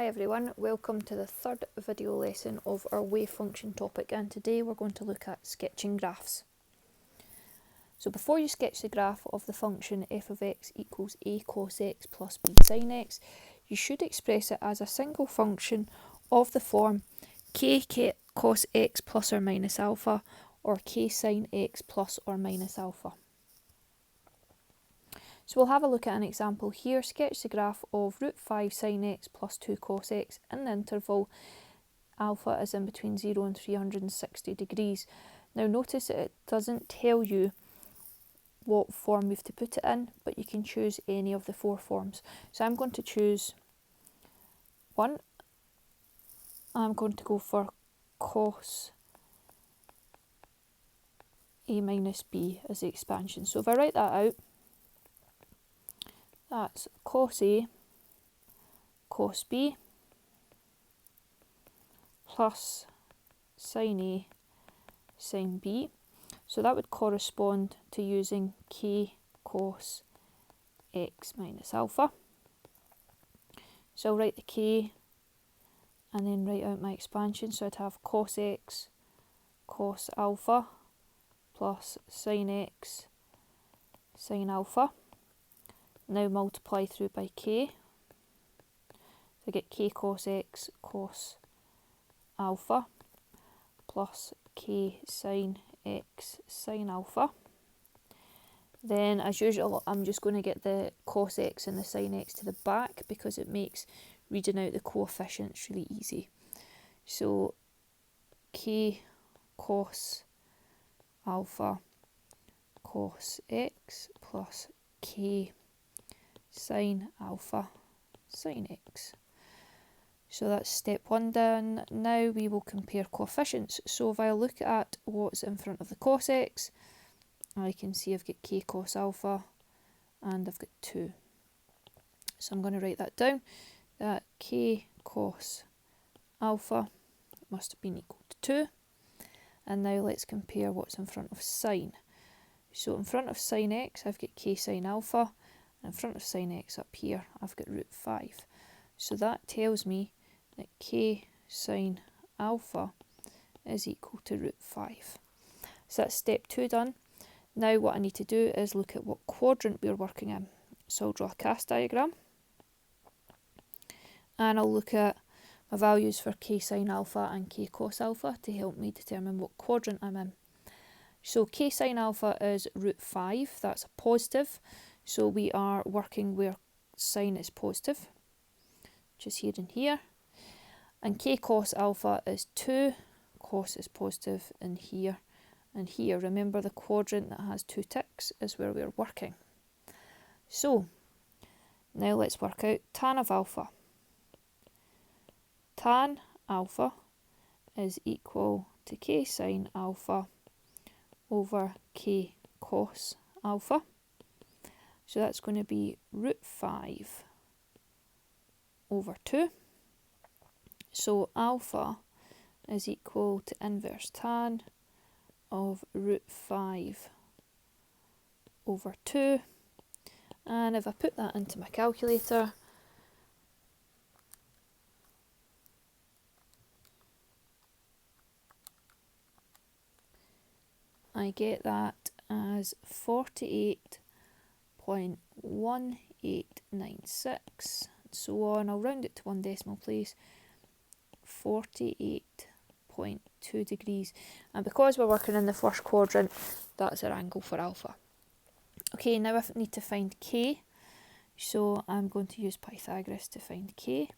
Hi everyone, welcome to the third video lesson of our wave function topic, and today we're going to look at sketching graphs. So before you sketch the graph of the function f of x equals a cos x plus b sin x, you should express it as a single function of the form k cos x plus or minus alpha or k sin x plus or minus alpha. So we'll have a look at an example here. Sketch the graph of root 5 sin x plus 2 cos x in the interval alpha is in between 0 and 360 degrees. Now notice that it doesn't tell you what form we have to put it in, but you can choose any of the four forms. So I'm going to choose one. I'm going to go for cos a minus b as the expansion. So if I write that out, that's cos A cos B plus sin A sin B. So that would correspond to using k cos x minus alpha. So I'll write the k and then write out my expansion. So I'd have cos x cos alpha plus sin x sin alpha. Now multiply through by k. So I get k cos x cos alpha plus k sin x sin alpha. Then as usual I'm just going to get the cos x and the sin x to the back because it makes reading out the coefficients really easy. So k cos alpha cos x plus k sin alpha sin x. So that's step one done. Now we will compare coefficients. So if I look at what's in front of the cos x, I can see I've got k cos alpha and I've got 2. So I'm going to write that down. That k cos alpha must have been equal to 2. And now let's compare what's in front of sin. So in front of sin x I've got k sin alpha, and in front of sin x up here I've got root 5. So that tells me that k sin alpha is equal to root 5. So that's step 2 done. Now what I need to do is look at what quadrant we're working in. So I'll draw a cast diagram and I'll look at my values for k sin alpha and k cos alpha to help me determine what quadrant I'm in. So k sin alpha is root 5, that's a positive, so we are working where sin is positive, just here and here. And k cos alpha is 2, cos is positive in here and here. Remember, the quadrant that has 2 ticks is where we're working. So now let's work out tan of alpha. Tan alpha is equal to k sin alpha over k cos alpha. So that's going to be root 5 over 2. So alpha is equal to inverse tan of root 5 over 2. And if I put that into my calculator, I get that as 48.1896 and so on. I'll round it to one decimal place. 48.2 degrees, and because we're working in the first quadrant, that's our angle for alpha. Okay, now I need to find k, so I'm going to use Pythagoras to find k.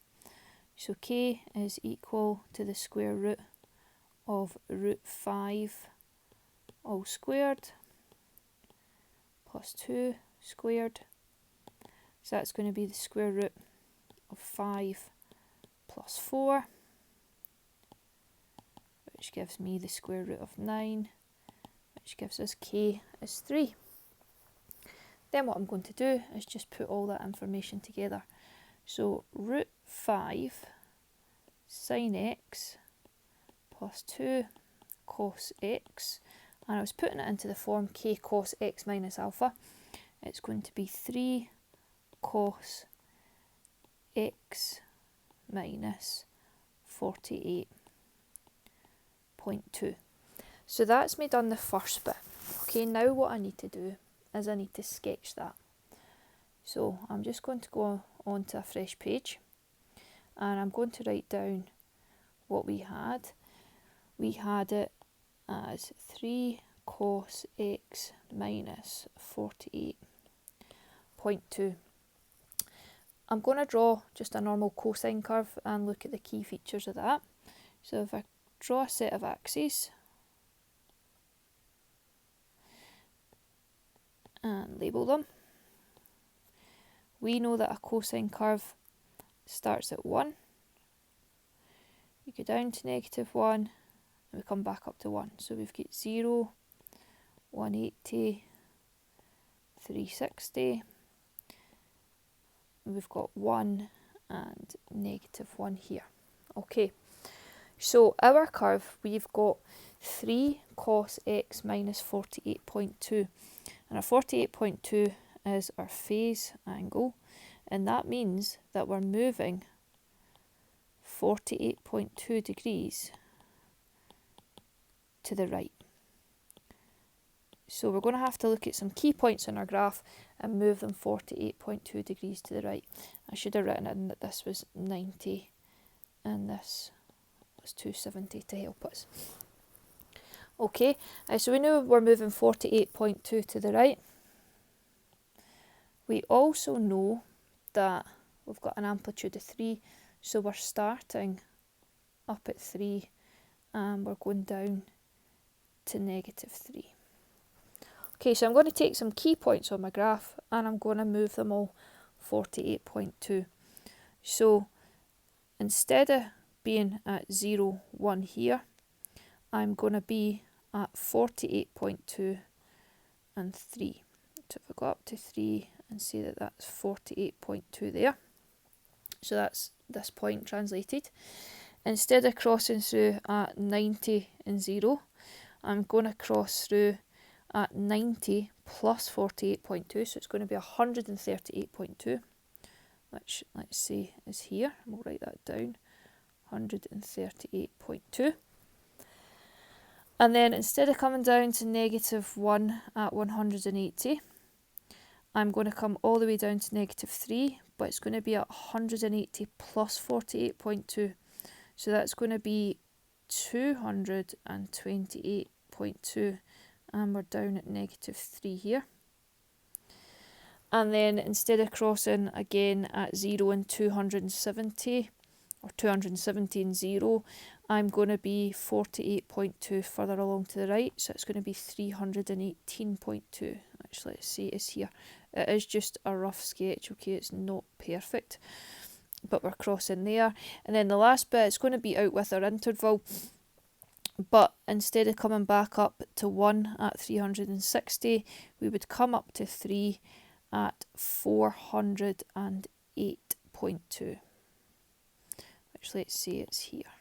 So k is equal to the square root of root 5 all squared plus 2 squared. So that's going to be the square root of 5 plus 4, which gives me the square root of 9, which gives us k is 3. Then what I'm going to do is just put all that information together. So root 5 sin x plus 2 cos x, and I was putting it into the form k cos x minus alpha. It's going to be 3 cos x minus 48.2. So that's me done the first bit. Okay, now what I need to do is I need to sketch that. So I'm just going to go on to a fresh page and I'm going to write down what we had. We had it as 3 cos x minus 48.2. I'm going to draw just a normal cosine curve and look at the key features of that. So if I draw a set of axes and label them, we know that a cosine curve starts at 1, you go down to -1, and we come back up to 1. So we've got 0, 180, 360, we've got 1 and -1 here. Okay, so our curve, we've got 3 cos x minus 48.2, and our 48.2 is our phase angle, and that means that we're moving 48.2 degrees to the right. So we're going to have to look at some key points on our graph and move them 48.2 degrees to the right. I should have written in that this was 90 and this was 270 to help us. Okay, so we know we're moving 48.2 to the right. We also know that we've got an amplitude of 3, so we're starting up at 3 and we're going down to -3. Okay, so I'm going to take some key points on my graph and I'm going to move them all 48.2. So instead of being at 0, 1 here, I'm going to be at 48.2 and 3. So if I go up to 3 and say that that's 48.2 there, so that's this point translated. Instead of crossing through at 90 and 0, I'm going to cross through at 90 plus 48.2, so it's going to be 138.2, which let's say is here. We'll write that down, 138.2. And then instead of coming down to -1 at 180, I'm going to come all the way down to -3, but it's going to be at 180 plus 48.2. So that's going to be 228.2, and we're down at -3 here. And then instead of crossing again at 0 and 270, or 270 and 0, I'm going to be 48.2 further along to the right, so it's going to be 318.2, which let's say is here. It is just a rough sketch, okay, it's not perfect, but we're crossing there. And then the last bit, it's going to be out with our interval, but instead of coming back up to 1 at 360, we would come up to 3 at 408.2, which let's say it's here.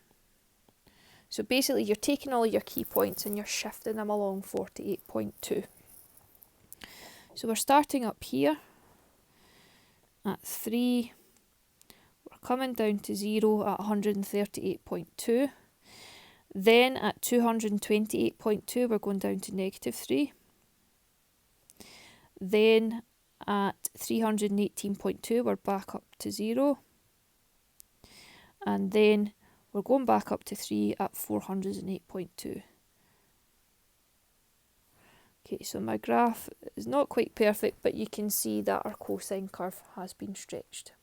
So basically you're taking all your key points and you're shifting them along 48.2. So we're starting up here at 3, we're coming down to 0 at 138.2, then at 228.2 we're going down to -3, then at 318.2 we're back up to 0, and then we're going back up to 3 at 408.2. Okay, so my graph is not quite perfect, but you can see that our cosine curve has been stretched.